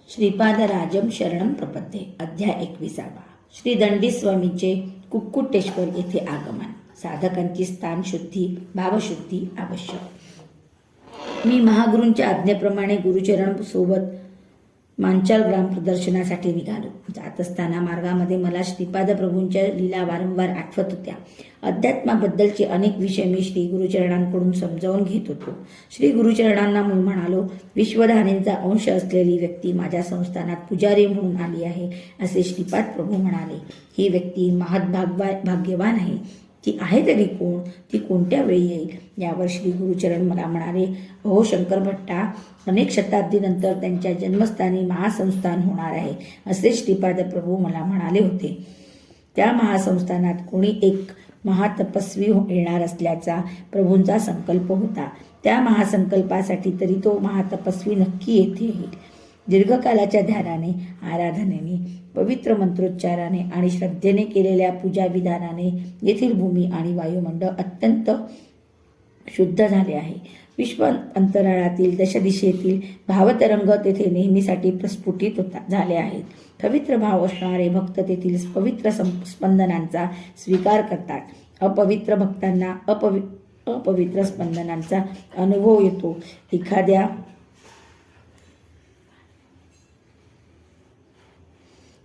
श्रीपादराजम शरणम प्रपद्ये. अध्याय 21. श्री दंडी स्वामींचे कुक्कुटेश्वर येथे आगमन. साधकांची स्थानशुद्धी, भावशुद्धी आवश्यक. मी महागुरूंच्या आज्ञेप्रमाणे गुरुचरण सोबत मांचाल ग्राम प्रदर्शनासाठी निघालो. जात असताना मार्गामध्ये मला श्रीपाद प्रभूंच्या लीला वारंवार आठवत होत्या. अध्यात्माबद्दलचे अनेक विषय मी श्री गुरुचरणांकडून समजावून घेत होतो. श्री गुरुचरणांना मी म्हणालो, विश्वधानेंचा अंश असलेली व्यक्ती माझ्या संस्थानात पुजारी म्हणून आली आहे असे श्रीपाद प्रभू म्हणाले. ही व्यक्ती भाग्यवान आहे. ती आहे तरी कोण? ती कोणत्या वेळी येईल? यावर श्री गुरुचरण मला म्हणाले, अहो शंकर भट्टा, अनेक शताब्दीनंतर त्यांच्या जन्मस्थानी महासंस्थान होणार आहे असे श्रीपाद प्रभू मला म्हणाले होते. त्या महासंस्थानात कोणी एक महातपस्वी येणार असल्याचा प्रभूंचा संकल्प होता. त्या महासंकल्पासाठी तरी तो महातपस्वी नक्की येथे येईल. दीर्घकालाच्या ध्यानाने, आराधनेने, पवित्र मंत्रोच्चाराने आणि श्रद्धेने केलेल्या पूजाविधानाने येथील भूमी आणि वायुमंडळ अत्यंत शुद्ध झाले आहे. विश्व अंतराळातील दशदिशेतील भावतरंग तेथे नेहमीसाठी प्रस्फुटित झाले आहेत. पवित्र भाव असणारे भक्त तेथील पवित्र स्पंदनांचा स्वीकार करतात. अपवित्र भक्तांना अपवित्र स्पंदनांचा अनुभव येतो. एखाद्या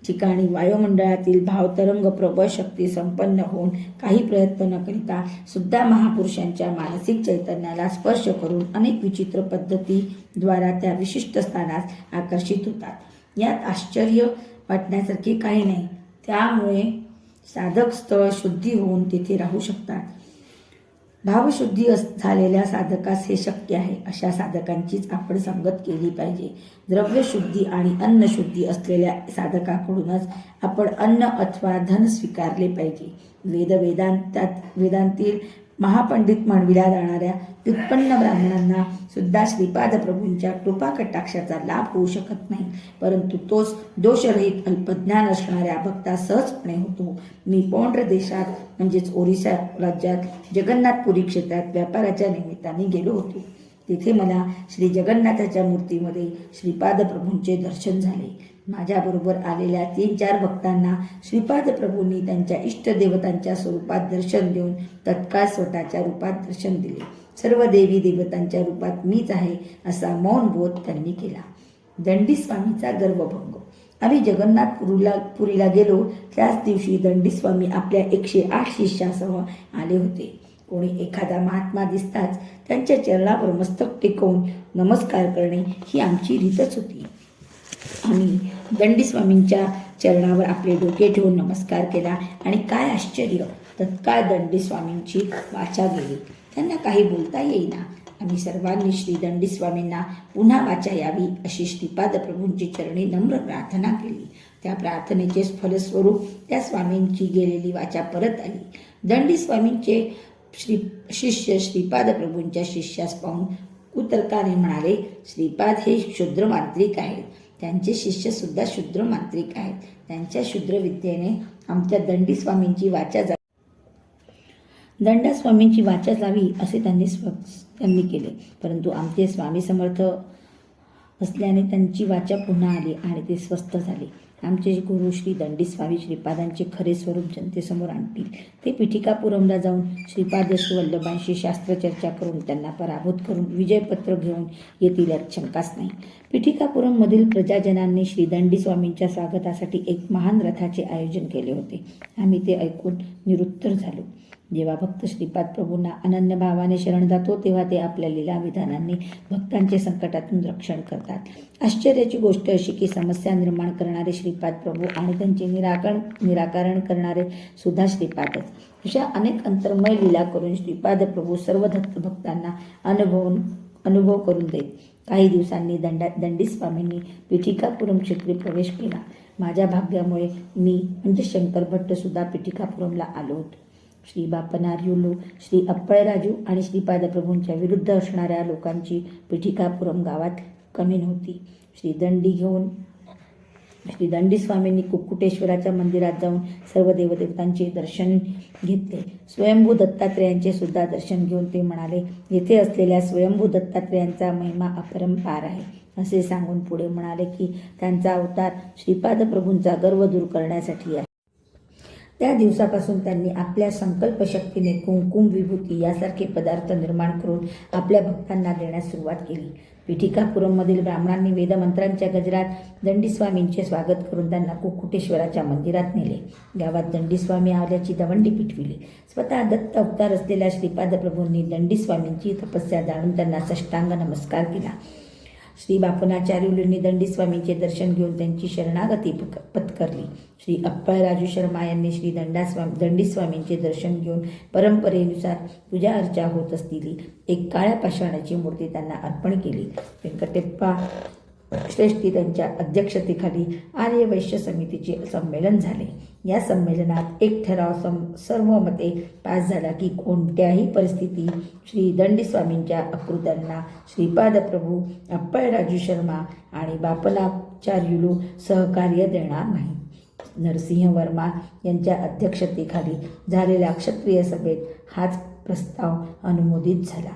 ठिकाणी वायुमंडळातील भावतरंग प्रबळ शक्ती संपन्न होऊन काही प्रयत्न न करिता सुद्धा महापुरुषांच्या मानसिक चैतन्याला स्पर्श करून अनेक विचित्र पद्धतीद्वारा त्या विशिष्ट स्थानास आकर्षित होतात. यात आश्चर्य वाटण्यासारखे काही नाही. त्यामुळे साधक स्थळ शुद्धी होऊन तेथे राहू शकतात. भावशुद्धी झालेल्या साधकास हे शक्य आहे. अशा साधकांचीच आपण संगत केली पाहिजे. द्रव्यशुद्धी आणि अन्नशुद्धी असलेल्या साधकाकडूनच आपण अन्न अथवा धन स्वीकारले पाहिजे. वेदांतील महापंडित म्हणविल्या जाणाऱ्या व्युत्पन्न ब्राह्मणांना सुद्धा श्रीपाद प्रभूंच्या कृपा कटाक्षाचा लाभ होऊ शकत नाही, परंतु तोच दोषरहित अल्पज्ञान असणाऱ्या भक्ता सहजपणे होतो. मी पौंड्र देशात म्हणजेच ओरिसा राज्यात जगन्नाथपुरी क्षेत्रात व्यापाराच्या निमित्ताने गेलो होतो. तिथे मला श्री जगन्नाथाच्या मूर्तीमध्ये श्रीपाद प्रभूंचे दर्शन झाले. माझ्याबरोबर आलेल्या 3-4 भक्तांना श्रीपाद प्रभूंनी त्यांच्या इष्टदेवतांच्या स्वरूपात दर्शन देऊन तत्काळ स्वतःच्या रूपात दर्शन दिले. सर्व देवी देवतांच्या रूपात मीच आहे असा मौन बोध त्यांनी केला. दंडी स्वामीचा गर्वभंग. आम्ही जगन्नाथपुरीला गेलो त्याच दिवशी दंडी स्वामी आपल्या 108 शिष्यासह आले होते. कोणी एखादा महात्मा दिसताच त्यांच्या चरणावर मस्तक टेकवून नमस्कार करणे ही आमची रीतच होती. आम्ही दंडी स्वामींच्या चरणावर आपले डोके ठेवून नमस्कार केला आणि काय आश्चर्य, तत्काळ दंडी स्वामींची वाचा गेली. त्यांना काही बोलता येईना. आम्ही सर्वांनी श्री दंडी स्वामींना पुन्हा वाचा यावी अशी श्रीपाद प्रभूंची चरणी नम्र प्रार्थना केली. त्या प्रार्थनेचे फलस्वरूप त्या स्वामींची गेलेली वाचा परत आली. दंडी स्वामींचे शिष्य श्रीपाद प्रभूंच्या शिष्यास पाहून कुतर्काने म्हणाले, श्रीपाद हे शूद्र मांत्रिक आहेत. त्यांचे शिष्य सुद्धा शूद्र मांत्रिक आहेत. त्यांच्या शूद्र विद्येने आमच्या दंडी स्वामींची वाचा जावी असे त्यांनी केले, परंतु आमचे स्वामी समर्थ असल्याने त्यांची वाचा पुन्हा आली आणि ते स्वस्थ झाले. आमचे गुरु श्री दंडी स्वामी श्रीपादांचे खरे स्वरूप जनतेसमोर आणतील. ते पिठिकापुरमला जाऊन श्रीपाद वल्लभांशी शास्त्रचर्चा करून त्यांना पराभूत करून विजयपत्र घेऊन येतील यात शंकाच नाही. पिठिकापुरममधील प्रजाजनांनी श्री दंडी स्वामींच्या स्वागतासाठी एक महान रथाचे आयोजन केले होते. आम्ही ते ऐकून निरुत्तर झालो. जेव्हा भक्त श्रीपाद प्रभूंना अनन्य भावाने शरण जातो तेव्हा ते आपल्या लीला विधानांनी भक्तांचे संकटातून रक्षण करतात. आश्चर्याची गोष्ट अशी की समस्या निर्माण करणारे श्रीपाद प्रभू आणि त्यांचे निराकरण करणारे सुद्धा श्रीपादच. अशा अनेक अंतर्मय लीला करून श्रीपाद प्रभू सर्व भक्तांना अनुभव करून देत. काही दिवसांनी दंडी स्वामींनी पिठिकापुरम क्षेत्री प्रवेश केला. माझ्या भाग्यामुळे मी म्हणजे शंकर भट्ट सुद्धा पिठिकापुरमला आलो होतो. श्री बापनार्युलू, श्री अप्पळराजू आणि श्रीपाद प्रभूंच्या विरुद्ध असणाऱ्या लोकांची पिठिकापुरम गावात कमी नव्हती. श्री दंडी स्वामींनी कुक्कुटेश्वराच्या मंदिरात जाऊन सर्व देवदेवतांचे दर्शन घेतले. स्वयंभू दत्तात्रेयांचे सुद्धा दर्शन घेऊन ते म्हणाले, येथे असलेल्या स्वयंभू दत्तात्रेयांचा महिमा अपरंपार आहे. असे सांगून पुढे म्हणाले की त्यांचा अवतार श्रीपाद प्रभूंचा गर्व दूर करण्यासाठी आहे. त्या दिवसापासून त्यांनी आपल्या संकल्पशक्तीने कुंकुम, विभूती यासारखे पदार्थ निर्माण करून आपल्या भक्तांना देण्यास सुरुवात केली. पिठिकापुरममधील ब्राह्मणांनी वेदमंत्रांच्या गजरात दंडीस्वामींचे स्वागत करून त्यांना कुक्कुटेश्वराच्या मंदिरात नेले. गावात दंडीस्वामी आल्याची दवंडी पिटविली. स्वतः दत्त अवतार असलेल्या श्रीपाद प्रभूंनी दंडीस्वामींची तपस्या जाणून त्यांना साष्टांग नमस्कार केला. श्री बापनाचार्युलींनी दंडीस्वामींचे दर्शन घेऊन त्यांची शरणागती पत्करली. श्री अप्पळराजू शर्मा यांनी श्री दंडीस्वामींचे दर्शन घेऊन परंपरेनुसार पूजा अर्चा होत असलेली एक काळ्या पाषाणाची मूर्ती त्यांना अर्पण केली. व्यंकटेप्पा श्रेष्ठी त्यांच्या अध्यक्षतेखाली आर्य वैश्य समितीचे संमेलन झाले. या संमेलनात एक ठराव सर्वमते पास झाला की कोणत्याही परिस्थितीत श्री दंडीस्वामींच्या आकृत्यांना श्रीपाद प्रभू, अप्पळराजू शर्मा आणि बापनाचार्युलू सहकार्य देणार नाही. नरसिंह वर्मा यांच्या अध्यक्षतेखाली झालेल्या क्षत्रिय सभेत हाच प्रस्ताव अनुमोदित झाला.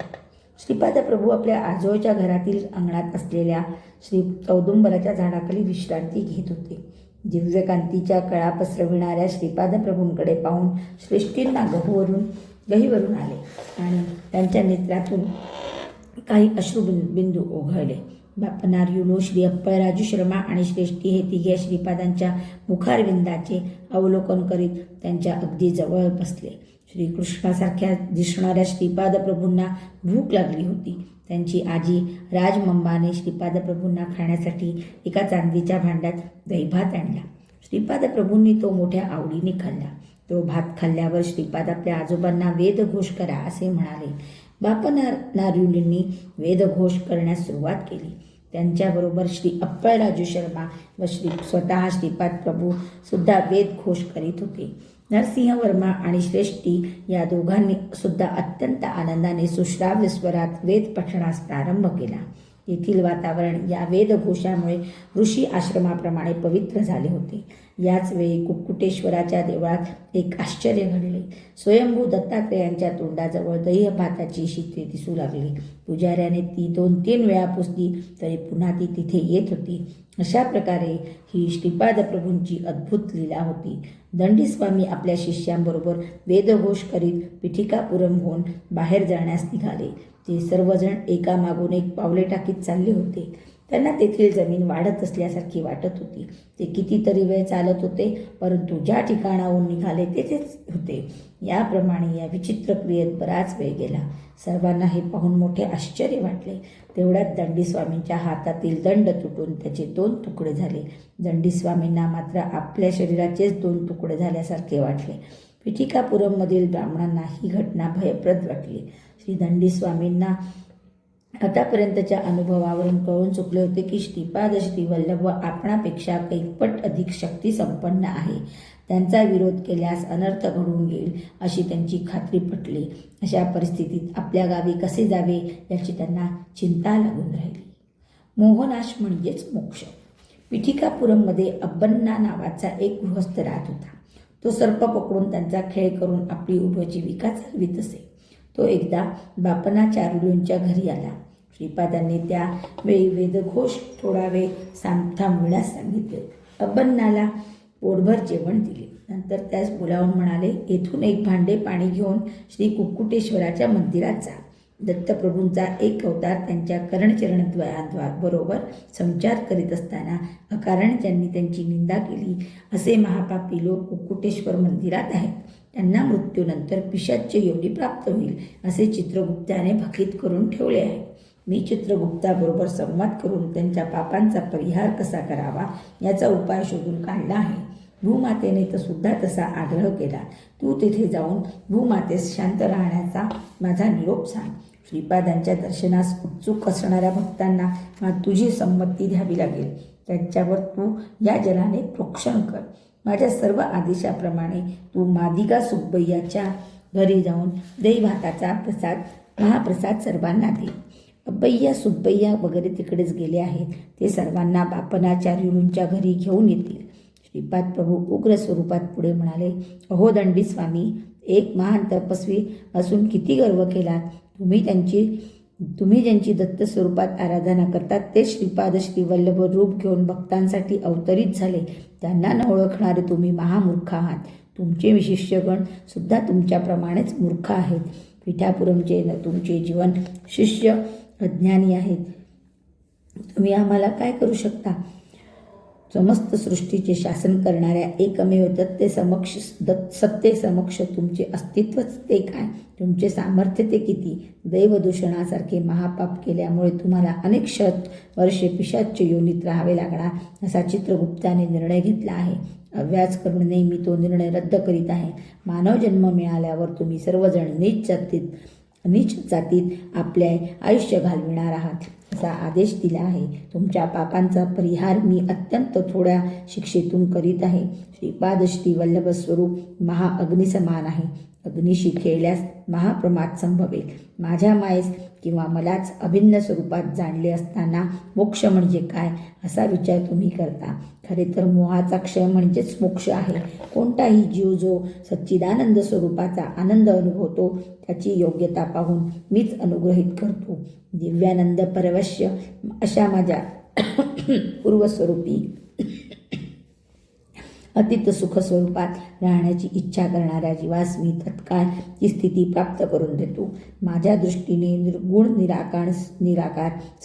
श्रीपाद प्रभू आपल्या आजोळच्या घरातील अंगणात असलेल्या श्री औदुंबराच्या झाडाखाली विश्रांती घेत होते. दिव्यकांतीच्या कळा पसरविणाऱ्या श्रीपाद प्रभूंकडे पाहून श्रेष्ठींना गहीवरून आले आणि त्यांच्या नेत्रातून काही अश्रुबिंदू ओघळले. बापनार्युलू, श्री अप्पळराजू शर्मा आणि श्रेष्ठी हे तिघे श्रीपादांच्या मुखारविंदाचे अवलोकन करीत त्यांच्या अगदी जवळ बसले. श्रीकृष्णासारख्या दिसणाऱ्या श्रीपाद प्रभूंना भूक लागली होती. त्यांची आजी राजमंबाने श्रीपाद प्रभूंना खाण्यासाठी एका चांदीच्या भांड्यात दहीभात आणला. श्रीपाद प्रभूंनी तो मोठ्या आवडीने खाल्ला. तो भात खाल्ल्यावर श्रीपाद आपल्या आजोबांना वेदघोष करा असे म्हणाले. बापनार्युलींनी वेदघोष करण्यास सुरुवात केली. त्यांच्याबरोबर श्री अप्पळराजू शर्मा व स्वतः श्रीपाद प्रभू सुद्धा वेदघोष करीत होते. नरसिंह वर्मा आणि श्रेष्ठी या दोघांनी सुद्धा अत्यंत आनंदाने सुश्राव्य स्वरात वेद पठणास प्रारंभ केला. येथील वातावरण या वेदघोषामुळे ऋषी आश्रमाप्रमाणे पवित्र झाले होते. याच वेळी कुक्कुटेश्वराच्या देवळात एक आश्चर्य घडले. स्वयंभू दत्तात्रेयांच्या तोंडाजवळ दही भाताची शिते दिसू लागली. पुजाऱ्याने ती 2-3 वेळा पुसली तरी पुन्हा ती तिथे येत होती. अशा प्रकारे ही श्रीपाद प्रभूंची अद्भुत लीला होती. दंडीस्वामी आपल्या शिष्यांबरोबर वेदघोष करीत पिठिकापुरमहून बाहेर जाण्यास निघाले. ते सर्वजण एकामागून एक पावले टाकीत चालले होते. त्यांना तेथील जमीन वाढत असल्यासारखी वाटत होती. ते कितीतरी वेळ चालत होते, परंतु ज्या ठिकाणाहून निघाले तेथेच होते. याप्रमाणे या विचित्र क्रियेत बराच वेळ गेला. सर्वांना हे पाहून मोठे आश्चर्य वाटले. तेवढ्यात दंडीस्वामींच्या हातातील दंड तुटून त्याचे 2 तुकडे झाले. दंडीस्वामींना मात्र आपल्या शरीराचेच 2 तुकडे झाल्यासारखे वाटले. पिठिकापुरममधील ब्राह्मणांना ही घटना भयप्रद वाटली. श्री दंडीस्वामींना आतापर्यंतच्या अनुभवावरून कळून चुकले होते की श्रीपाद श्रीवल्लभ आपणापेक्षा कैकपट अधिक शक्ती संपन्न आहे. त्यांचा विरोध केल्यास अनर्थ घडून येईल अशी त्यांची खात्री पटली. अशा परिस्थितीत आपल्या गावी कसे जावे याची त्यांना चिंता लागून राहिली. मोहनाश म्हणजेच मोक्ष. पिठिकापुरममध्ये अब्बन्ना नावाचा एक गृहस्थ राहत होता. तो सर्प पकडून त्यांचा खेळ करून आपली उपजीविका चालवित असे. तो एकदा बापनाचार्युलूंच्या घरी आला. श्रीपादांनी त्यावेळी वेदघोष थोडा वेळ थांबविण्यास सांगितले. अब्बन्नाला पोटभर जेवण दिले. नंतर त्यास बोलावून म्हणाले, येथून एक भांडे पाणी घेऊन श्री कुक्कुटेश्वराच्या मंदिरात जा. दत्तप्रभूंचा एक अवतार त्यांच्या करणचरणद्वयाबरोबर संचार करीत असताना अकारण ज्यांनी त्यांची निंदा केली असे महापापी लोक कुक्कुटेश्वर मंदिरात आहेत. त्यांना मृत्यूनंतर पिशाच्य योनी प्राप्त होईल असे चित्रगुप्ताने भाकीत करून ठेवले आहे. मी चित्रगुप्ताबरोबर संवाद करून त्यांच्या पापांचा परिहार कसा करावा याचा उपाय शोधून काढला आहे. भूमातेने तर सुद्धा तसा आग्रह केला. तू तिथे जाऊन भूमातेस शांत राहण्याचा माझा निरोप सांग. श्रीपादांच्या दर्शनास उत्सुक असणाऱ्या भक्तांना तुझी संमती द्यावी लागेल. त्यांच्यावर तू या जलाने प्रोक्षण कर. माझ्या सर्व आदेशाप्रमाणे तू मादिगा सुब्बय्याच्या घरी जाऊन दही भाताचा महाप्रसाद सर्वांना दे. अब्बय्या सुब्बय्या वगैरे तिकडेच गेले आहेत. ते सर्वांना बापनाचार्युलूंच्या घरी घेऊन येतील. श्रीपाद प्रभू उग्र स्वरूपात पुढे म्हणाले, अहो दंडीस्वामी, एक महान तपस्वी असून किती गर्व केला. तुम्ही त्यांची तुम्ही ज्यांची दत्त स्वरूपात आराधना करतात ते श्रीपाद श्रीवल्लभ रूप घेऊन भक्तांसाठी अवतरित झाले. त्यांना न ओळखणारे तुम्ही महामूर्ख आहात. तुमचे शिष्यगण सुद्धा तुमच्याप्रमाणेच मूर्ख आहेत. पिठापुरमचे तुमचे जीवन शिष्य अज्ञानी आहेत. तुम्ही आम्हाला काय करू शकता? समस्त सृष्टीचे शासन करणाऱ्या एकमेव सत्ते समक्ष तुमचे अस्तित्वच ते काय? तुमचे सामर्थ्य ते किती? दैवदूषणासारखे महापाप केल्यामुळे तुम्हाला अनेक वर्षे पिशाच्य योनीत राहावे लागणार असा चित्रगुप्ताने निर्णय घेतला आहे. अव्याज करुणेने मी तो निर्णय रद्द करीत आहे. मानव जन्म मिळाल्यावर तुम्ही सर्वजण नीच जातीत आपले आयुष्य घालविणार आहात असा आदेश दिला आहे. तुमच्या पापांचा परिहार मी अत्यंत थोड्या शिक्षेतून करीत आहे. श्रीपाद श्रीवल्लभ स्वरूप महाअग्निसमान आहे. अग्निशी खेळल्यास महाप्रमाद संभवेल. माझ्या मायेस किंवा मलाच अभिन्न स्वरूपात जाणले असताना मोक्ष म्हणजे काय असा विचार तुम्ही करता. खरे तर मोहाचा क्षय म्हणजेच मोक्ष आहे. कोणताही जीव जो सच्चिदानंद स्वरूपाचा आनंद अनुभवतो त्याची योग्यता पाहून मीच अनुग्रहित करतो. दिव्यानंद परवश्य अशा माझ्या पूर्वस्वरूपी अतीत सुख स्वरूपात राहण्याची इच्छा करणाऱ्या जीवास मी तत्काळ ती स्थिती प्राप्त करून देतो. माझ्या दृष्टीने निर्गुण निराकार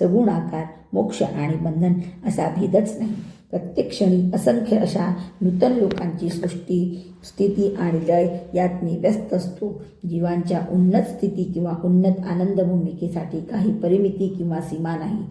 सगुण आकार मोक्ष आणि बंधन असा भेदच नाही. प्रत्येक क्षणी असंख्य अशा नूतन लोकांची सृष्टी स्थिती आणि लय यात मी व्यस्त असतो. जीवांच्या उन्नत स्थिती किंवा उन्नत आनंद भूमिकेसाठी काही परिमिती किंवा सीमा नाही.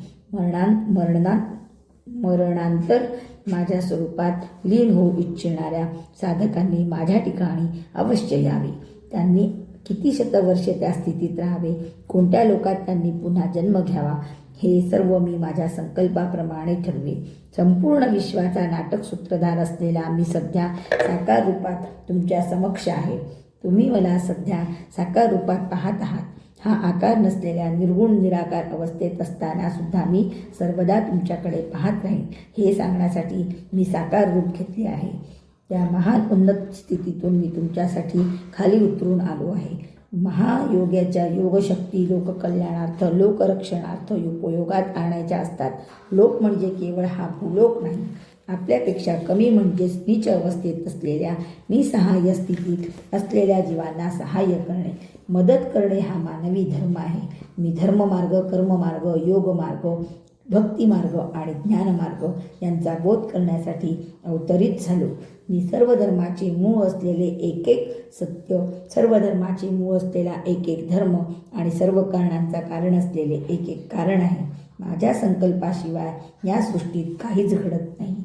मरणांतर माझ्या स्वरूपात लीन होऊ इच्छिणाऱ्या साधकांनी माझ्या ठिकाणी अवश्य यावे. त्यांनी किती शतवर्षे त्या स्थितीत राहावे, कोणत्या लोकात त्यांनी पुन्हा जन्म घ्यावा हे सर्व मी माझ्या संकल्पाप्रमाणे ठरवे. संपूर्ण विश्वाचा नाटक सूत्रधार असलेला मी सध्या साकार रूपात तुमच्या समक्ष आहे. तुम्ही मला सध्या साकार रूपात पाहत आहात. हा आकार नसलेल्या निर्गुण निराकार अवस्थेत असताना सुद्धा मी सर्वदा तुमच्याकडे पाहत राहीन हे सांगण्यासाठी मी साकार रूप घेतले आहे. त्या महान उन्नत स्थितीतून मी तुमच्यासाठी खाली उतरून आलो आहे. महायोग्याच्या योगशक्ती लोककल्याणार्थ लोकरक्षणार्थ उपयोगात आणायच्या असतात. लोक म्हणजे केवळ हा भूलोक नाही. आपल्यापेक्षा कमी म्हणजेच नीच अवस्थेत असलेल्या निसहाय्य स्थितीत असलेल्या जीवांना सहाय्य करणे मदत करणे हा मानवी धर्म आहे. मी धर्ममार्ग कर्ममार्ग योगमार्ग भक्तिमार्ग आणि ज्ञानमार्ग यांचा बोध करण्यासाठी अवतरित झालो. मी सर्व धर्माचे मूळ असलेले एक सत्य सर्व धर्माचे मूळ असलेला एक धर्म आणि सर्व कारणांचा कारण असलेले एक कारण आहे. माझ्या संकल्पाशिवाय या सृष्टीत काहीच घडत नाही.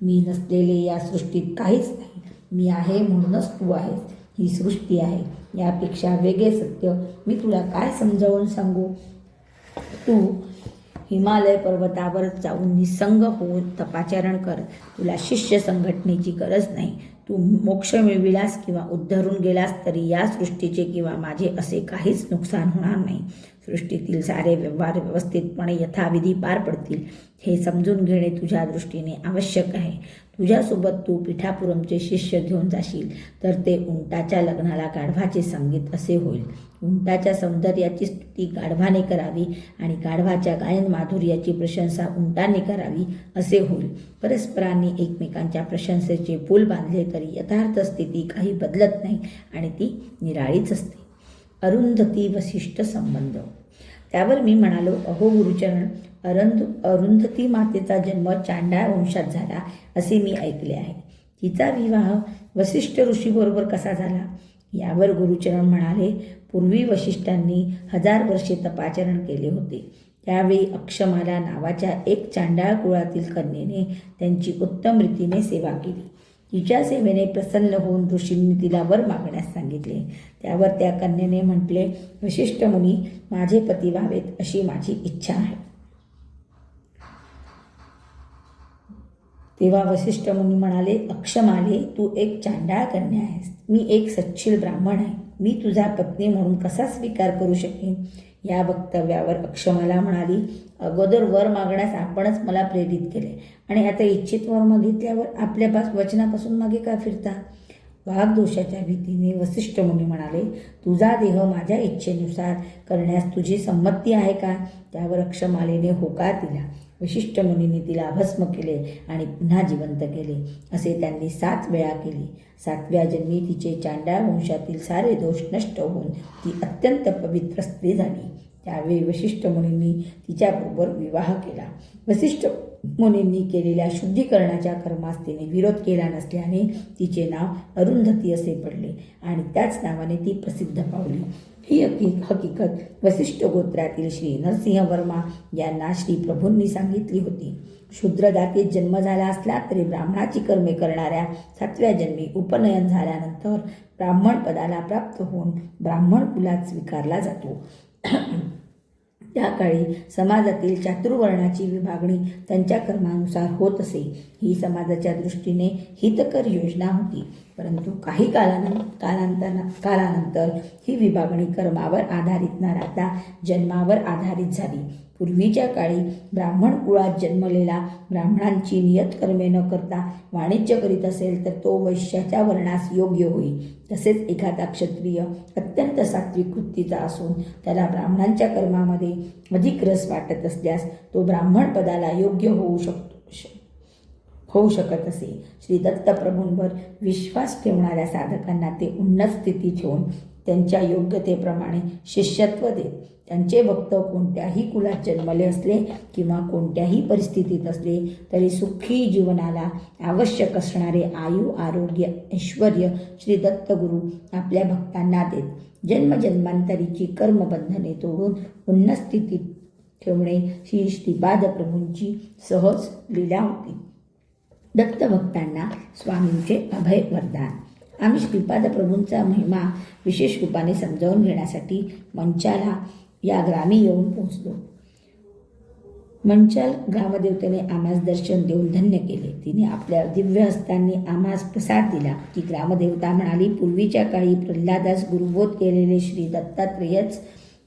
मी नसलेले या सृष्टीत काहीच नाही. मी आहे म्हणूनच तू आहेस. ही सृष्टी आहे. यापेक्षा वेगळे सत्य मी तुला काय समजावून सांगू? तू हिमालय पर्वतावर जाऊन निसंग होऊन तपाचरण कर. तुला शिष्य संघटनेची गरज नाही. तू मोक्ष मिळविलास किंवा उद्धरून गेलास तरी या सृष्टीचे किंवा माझे असे काहीच नुकसान होणार नाही. सृष्टीतील सारे व्यवहार व्यवस्थितपणे यथाविधी पार पडतील हे समजून घेणे तुझ्या दृष्टीने आवश्यक आहे. तुझ्यासोबत तू पिठापुरमचे शिष्य घेऊन जाशील तर ते उंटाच्या लग्नाला गाढवाचे संगीत असे होईल. उंटाच्या सौंदर्याची स्तुती गाढवाने करावी आणि गाढवाच्या गायन माधुर्याची प्रशंसा उंटाने करावी असे होईल. परस्परांनी एकमेकांच्या प्रशंसेचे पूल बांधले तरी यथार्थ स्थिती काही बदलत नाही आणि ती निराळीच असते. अरुंधती वसिष्ठ संबंध. त्यावर मी म्हणालो, अहो गुरुचरण, अरुंधती मातेचा जन्म चांडाळ वंशात झाला असे मी ऐकले आहे. तिचा विवाह वसिष्ठ ऋषीबरोबर कसा झाला? यावर गुरुचरण म्हणाले, पूर्वी वसिष्ठांनी 1000 वर्षे तपाचरण केले होते. त्यावेळी अक्षमाला नावाच्या एक चांडाळ कुळातील कन्येने त्यांची उत्तम रीतीने सेवा केली. तिच्या सेवेने प्रसन्न होऊन ऋषींनी तिला वर मागण्यास सांगितले. त्यावर त्या कन्येने म्हटले, वसिष्ठ मुनी, माझे पती व्हावेत अशी माझी इच्छा आहे. तेव्हा वसिष्ठ मुनी म्हणाले, अक्षमाले, तू एक चांडाळ कन्या आहेस. मी एक सच्छील ब्राह्मण आहे. मी तुझा पत्नी म्हणून कसा स्वीकार करू शकेन? या वक्तव्यावर अक्षमाला म्हणाली, अगोदर वर मागण्यास आपणच मला प्रेरित केले आणि आता इच्छित वर मागितल्यावर आपल्या वचनापासून मागे का फिरता? वाघदोषाच्या भीतीने वसिष्ठ मुनी म्हणाले, तुझा देह माझ्या इच्छेनुसार करण्यास तुझी संमती आहे का? त्यावर अक्षमालेने होकार दिला. वसिष्ठ मुनींनी तिला भस्म केले आणि पुन्हा जिवंत केले. असे त्यांनी 7 वेळा केले. 7व्या जन्मी तिचे चांडाळ वंशातील सारे दोष नष्ट होऊन ती अत्यंत पवित्र स्त्री झाली. त्यावेळी वसिष्ठ मुनींनी तिच्याबरोबर विवाह केला. वसिष्ठ मुनींनी केलेल्या शुद्धीकरणाच्या कर्मास तिने विरोध केला नसल्याने तिचे नाव अरुंधती असे पडले आणि त्याच नावाने ती प्रसिद्ध पावली. ही हकीकत वसिष्ठ गोत्रातील श्री नरसिंह वर्मा यांना श्री प्रभूंनी सांगितली होती. शूद्र जातीत जन्म झाला असला तरी ब्राह्मणाची कर्मे करणाऱ्या 7व्या जन्मी उपनयन झाल्यानंतर ब्राह्मण पदाला प्राप्त होऊन ब्राह्मण कुलात स्वीकारला जातो. त्या काळी समाजातील चातुर्वर्णाची विभागणी त्यांच्या कर्मानुसार होत असे. ही समाजाच्या दृष्टीने हितकर योजना होती. परंतु काही कालानंतर ही विभागणी कर्मावर आधारित न राहता जन्मावर आधारित झाली. पूर्वीच्या काळी ब्राह्मण कुळात जन्मलेला ब्राह्मणांची नियत कर्मे न करता वाणिज्य करीत असेल तर तो वैश्याच्या वर्णास योग्य होई. तसेच एखादा क्षत्रिय अत्यंत सात्विक वृत्तीचा असून त्याला ब्राह्मणांच्या कर्मामध्ये अधिक रस वाटत असल्यास तो ब्राह्मण पदाला योग्य होऊ शकत असे. श्री दत्तप्रभूंवर विश्वास ठेवणाऱ्या साधकांना ते उन्नत स्थिती ठेवून त्यांच्या योग्यतेप्रमाणे शिष्यत्व देत. त्यांचे भक्त कोणत्याही कुलात जन्मले असले किंवा कोणत्याही परिस्थितीत असले तरी सुखी जीवनाला आवश्यक असणारे आयु, आरोग्य, ऐश्वर श्री दत्तगुरू आपल्या भक्तांना देत. जन्मजन्मांतरीची कर्मबंधने तोडून उन्नत स्थितीत ठेवणे ही श्रीपाद प्रभूंची सहज लीला होती. दत्तभक्तांना स्वामींचे अभय वरदान. आम्ही श्रीपाद प्रभूंचा महिमा विशेष रूपाने समजावून घेण्यासाठी मंचाला या ग्रामी येऊन पोहोचलो. मंचाल ग्रामदेवतेने आम्हास दर्शन देऊन धन्य केले. तिने आपल्या दिव्य हस्तांनी आम्हास प्रसाद दिला. ती ग्रामदेवता म्हणाली, पूर्वीच्या काळी प्रल्हादास गुरुबोध केलेले श्री दत्तात्रेयच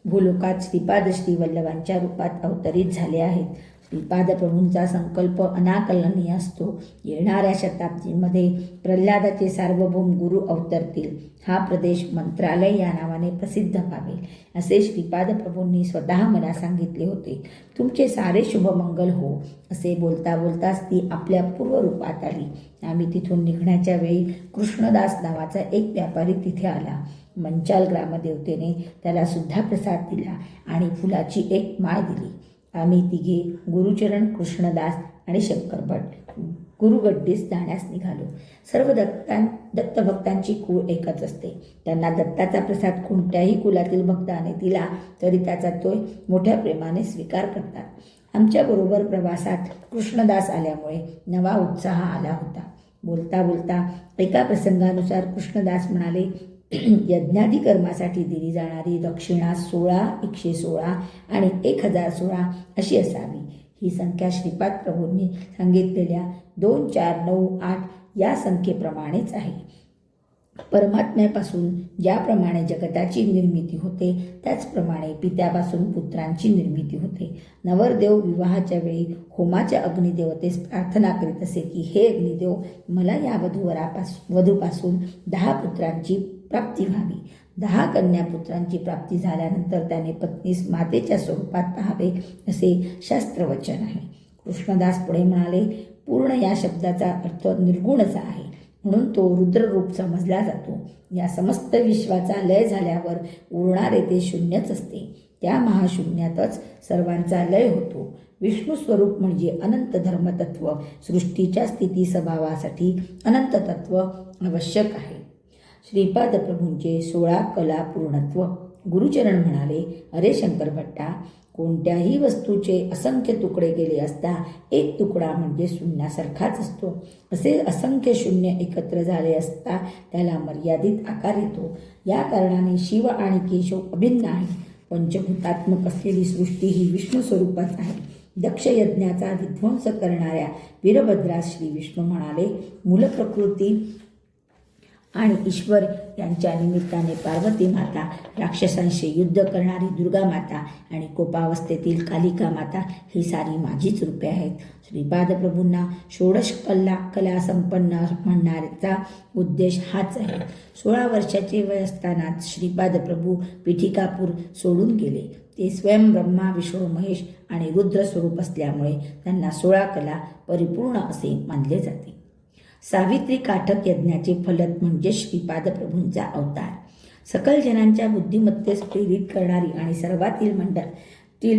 भूलोकात श्रीपाद श्रीवल्लभांच्या रूपात अवतरित झाले आहेत. श्रीपाद प्रभूंचा संकल्प अनाकलनीय असतो. येणाऱ्या शताब्दीमध्ये प्रल्हादाचे सार्वभौम गुरु अवतरतील. हा प्रदेश मंत्रालय या नावाने प्रसिद्ध व्हावे असे श्रीपाद प्रभूंनी स्वतः मला सांगितले होते. तुमचे सारे शुभमंगल हो. असे बोलता बोलताच ती आपल्या पूर्वरूपात आली. आम्ही तिथून निघण्याच्या वेळी कृष्णदास नावाचा एक व्यापारी तिथे आला. मंचाल ग्रामदेवतेने त्याला सुद्धा प्रसाद दिला आणि फुलाची एक माळ दिली. आम्ही तिघे गुरुचरण, कृष्णदास आणि शंकरभट गुरुगड्डीस जाण्यास निघालो. सर्व दत्तभक्तांची कुळ एकच असते. त्यांना दत्ताचा प्रसाद कोणत्याही कुलातील भक्ताने दिला तरी त्याचा तो मोठ्या प्रेमाने स्वीकार करतात. आमच्याबरोबर प्रवासात कृष्णदास आल्यामुळे नवा उत्साह आला होता. बोलता बोलता एका प्रसंगानुसार कृष्णदास म्हणाले, यज्ञादी कर्मासाठी दिली जाणारी दक्षिणा 16, 116 आणि 1016 अशी असावी. ही संख्या श्रीपाद प्रभूंनी सांगितलेल्या 2, 4, 9, 8 या संख्येप्रमाणेच आहे. परमात्म्यापासून ज्याप्रमाणे जगताची निर्मिती होते त्याचप्रमाणे पित्यापासून पुत्रांची निर्मिती होते. नवरदेव विवाहाच्या वेळी होमाच्या अग्निदेवतेस प्रार्थना करीत असे की, हे अग्निदेव, मला या वधूपासून 10 पुत्रांची प्राप्ती व्हावी. 10 कन्यापुत्रांची प्राप्ती झाल्यानंतर त्याने पत्नीस मातेच्या स्वरूपात पाहावे असे शास्त्रवचन आहे. कृष्णदास पुढे म्हणाले, पूर्ण या शब्दाचा अर्थ निर्गुणच आहे, म्हणून तो रुद्ररूप समजला जातो. या समस्त विश्वाचा लय झाल्यावर उरणारे ते शून्यच असते. त्या महाशून्यातच सर्वांचा लय होतो. विष्णू स्वरूप म्हणजे अनंत धर्मतत्व. सृष्टीच्या स्थिती स्वभावासाठी अनंत तत्व आवश्यक आहे. श्रीपाद प्रभूंचे 16 कला पूर्णत्व. गुरुचरण म्हणाले, अरे शंकर भट्टा, कोणत्याही वस्तूचे असंख्य तुकडे केले असता एक तुकडा म्हणजे शून्यासारखाच असतो. असे असंख्य शून्य एकत्र झाले असता त्याला मर्यादित आकार येतो. या कारणाने शिव आणि केशव अभिन्न आहे. पंचभूतात्मक असलेली सृष्टी ही विष्णू स्वरूपाच आहे. दक्ष यज्ञाचा विध्वंस करणाऱ्या वीरभद्रास श्री विष्णू म्हणाले, मूलप्रकृती आणि ईश्वर यांच्या निमित्ताने पार्वती माता, राक्षसांशी युद्ध करणारी दुर्गा माता आणि कोपावस्थेतील कालिका माता ही सारी माझीच रूपे आहेत. श्रीपाद प्रभूंना षोडश कला संपन्न म्हणण्याचा उद्देश हाच आहे. 16 वर्षाचे वय असतानाच श्रीपाद प्रभू पिठिकापूर सोडून गेले. ते स्वयं ब्रह्मा, विष्णू, महेश आणि रुद्र स्वरूप असल्यामुळे त्यांना 16 कला परिपूर्ण असे मानले जाते. सावित्री काठक यज्ञाचे फलक म्हणजे श्रीपाद प्रभूंचा अवतार. सकल जनांच्या बुद्धिमत्तेस प्रेरित करणारी आणि सर्वातील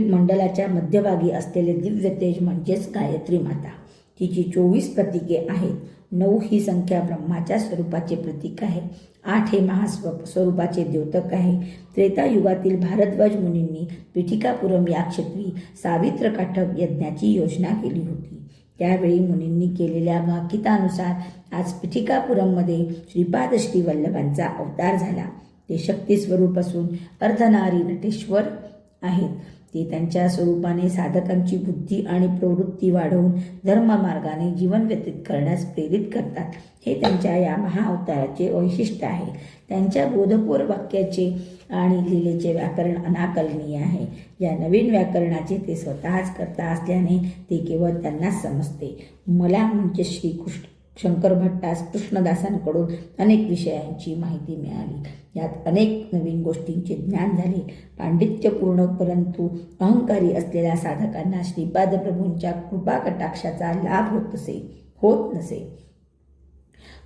मंडलाच्या मध्यभागी असलेले दिव्य तेज म्हणजेच गायत्री माता. तिची 24 प्रतीके आहेत. 9 ही संख्या ब्रह्माच्या स्वरूपाचे प्रतीक आहे. 8 हे महास्वरूपाचे द्योतक आहे. त्रेतायुगातील भारद्वाज मुनींनी पिठिकापुरम या क्षेत्री सावित्र काठक यज्ञाची योजना केली होती. त्यावेळी मुनींनी केलेल्या भाकितानुसार आज पिठिकापुरममध्ये श्रीपाद श्रीवल्लभांचा अवतार झाला. ते शक्ती स्वरूप असून अर्धनारी नटेश्वर आहेत. ते त्यांच्या स्वरूपाने साधकांची बुद्धी आणि प्रवृत्ती वाढवून धर्ममार्गाने जीवन व्यतीत करण्यास प्रेरित करतात. हे त्यांच्या या महाअवताराचे वैशिष्ट्य आहे. त्यांच्या बोधपूर वाक्याचे आणि लीलेचे व्याकरण अनाकलनीय आहे. या नवीन व्याकरणाचे ते स्वतःच करता असल्याने ते केवळ त्यांनाच समजते. मला म्हणजे शंकर भट्टास कृष्णदासांकडून अनेक विषयांची माहिती मिळाली. यात अनेक नवीन गोष्टींचे ज्ञान झाले. पांडित्यपूर्ण परंतु अहंकारी असलेल्या साधकांना श्रीपाद प्रभूंच्या कृपा कटाक्षाचा लाभ होत नसे.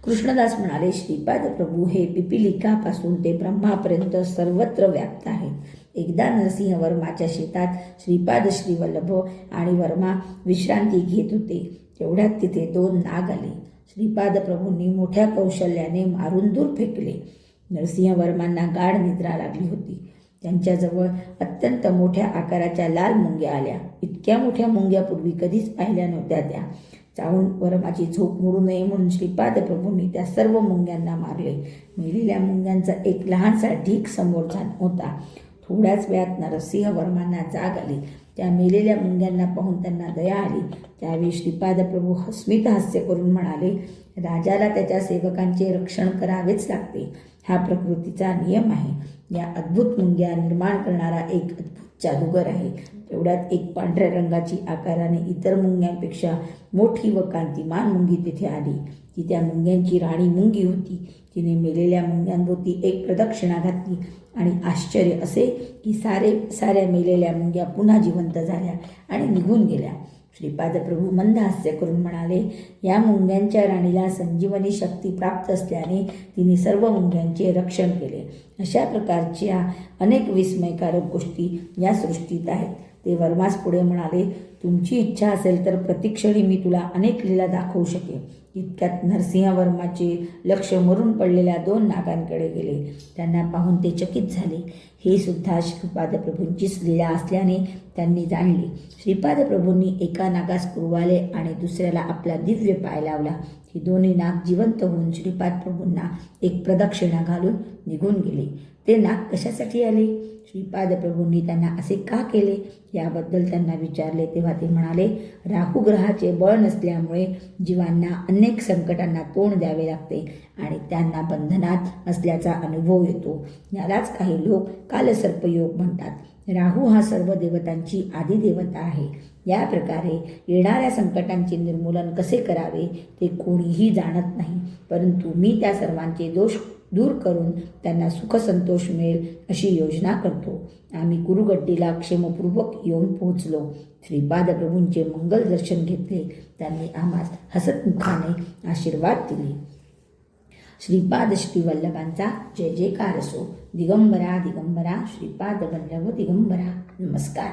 कृष्णदास म्हणाले, श्रीपाद प्रभू हे पिपिलिकापासून ते ब्रह्मापर्यंत सर्वत्र व्याप्त आहेत. एकदा नरसिंह वर्माच्या शेतात श्रीपाद श्रीवल्लभ आणि वर्मा विश्रांती घेत होते. तेवढ्यात तिथे 2 नाग आले. श्रीपाद प्रभूंनी मोठ्या कौशल्याने मारून दूर फेकले. नरसिंह वर्मांना गाढ निद्रा लागली होती. त्यांच्याजवळ अत्यंत मोठ्या आकाराच्या लाल मुंग्या आल्या. इतक्या मोठ्या मुंग्या पूर्वी कधीच पाहिल्या नव्हत्या त्या. चावून वर्माची झोप मोडू नये म्हणून श्रीपाद प्रभूंनी त्या सर्व मुंग्यांना मारले. मेलेल्या मुंग्यांचा एक लहानसा ढीक समोर होता. थोड्याच वेळात नरसिंह वर्मांना जाग आली. त्या मेलेल्या मुंग्यांना पाहून त्यांना दया आली. त्यावेळी श्रीपाद प्रभू स्मित हास्य करून म्हणाले, राजाला त्याच्या सेवकांचे रक्षण करावेच लागते. हा प्रकृतीचा नियम आहे. या अद्भुत मुंग्या निर्माण करणारा एक अद्भुत जादूगर आहे. तेवढ्यात एक पांढऱ्या रंगाची आकाराने इतर मुंग्यांपेक्षा मोठी व कांतिमान मुंगी तिथे आली. ती त्या मुंग्यांची राणी मुंगी होती. तिने मेलेल्या मुंग्यांभोवती एक प्रदक्षिणा घातली आणि आश्चर्य असे की साऱ्या मेलेल्या मुंग्या पुन्हा जिवंत झाल्या आणि निघून गेल्या. श्रीपाद प्रभू मंद हास्य करून म्हणाले, या मुंग्यांच्या राणीला संजीवनी शक्ती प्राप्त असल्याने तिने सर्व मुंग्यांचे रक्षण केले. अशा प्रकारच्या अनेक विस्मयकारक गोष्टी या सृष्टीत आहेत. ते वर्मास पुढे म्हणाले, तुमची इच्छा असेल तर प्रतिक्षणी मी तुला अनेक लीला दाखवू शकेन. इतक्यात नरसिंह वर्माचे लक्ष मरून पडलेल्या 2 नागांकडे गेले. त्यांना पाहून ते चकित झाले. हे सुद्धा श्रीपाद प्रभूंचीच लीला असल्याने त्यांनी जाणले. श्रीपाद प्रभूंनी एका नागास कुरवाले आणि दुसऱ्याला आपला दिव्य पाय लावला. ही दोन्ही नाग जिवंत होऊन श्रीपाद प्रभूंना एक प्रदक्षिणा घालून निघून गेले. ते नाग कशासाठी आले? श्रीपाद प्रभूंनी त्यांना असे का केले याबद्दल त्यांना विचारले तेव्हा ते म्हणाले, राहू ग्रहाचे बळ नसल्यामुळे जीवांना अनेक संकटांना तोंड द्यावे लागते आणि त्यांना बंधनात असल्याचा अनुभव येतो. यालाच काही लोक कालसर्पयोग म्हणतात. राहू हा सर्व देवतांची आदिदेवता आहे. या प्रकारे येणाऱ्या संकटांचे निर्मूलन कसे करावे ते कोणीही जाणत नाही. परंतु मी त्या सर्वांचे दोष दूर करून त्यांना सुखसंतोष मिळेल अशी योजना करतो. आम्ही कुरुगड्डीला क्षेमपूर्वक येऊन पोहोचलो. श्रीपाद प्रभूंचे मंगल दर्शन घेतले. त्यांनी आम्हास हसतमुखाने आशीर्वाद दिले. श्रीपाद श्रीवल्लभांचा जय जयकार असो. दिगंबरा दिगंबरा श्रीपाद वल्लभ दिगंबरा. नमस्कार.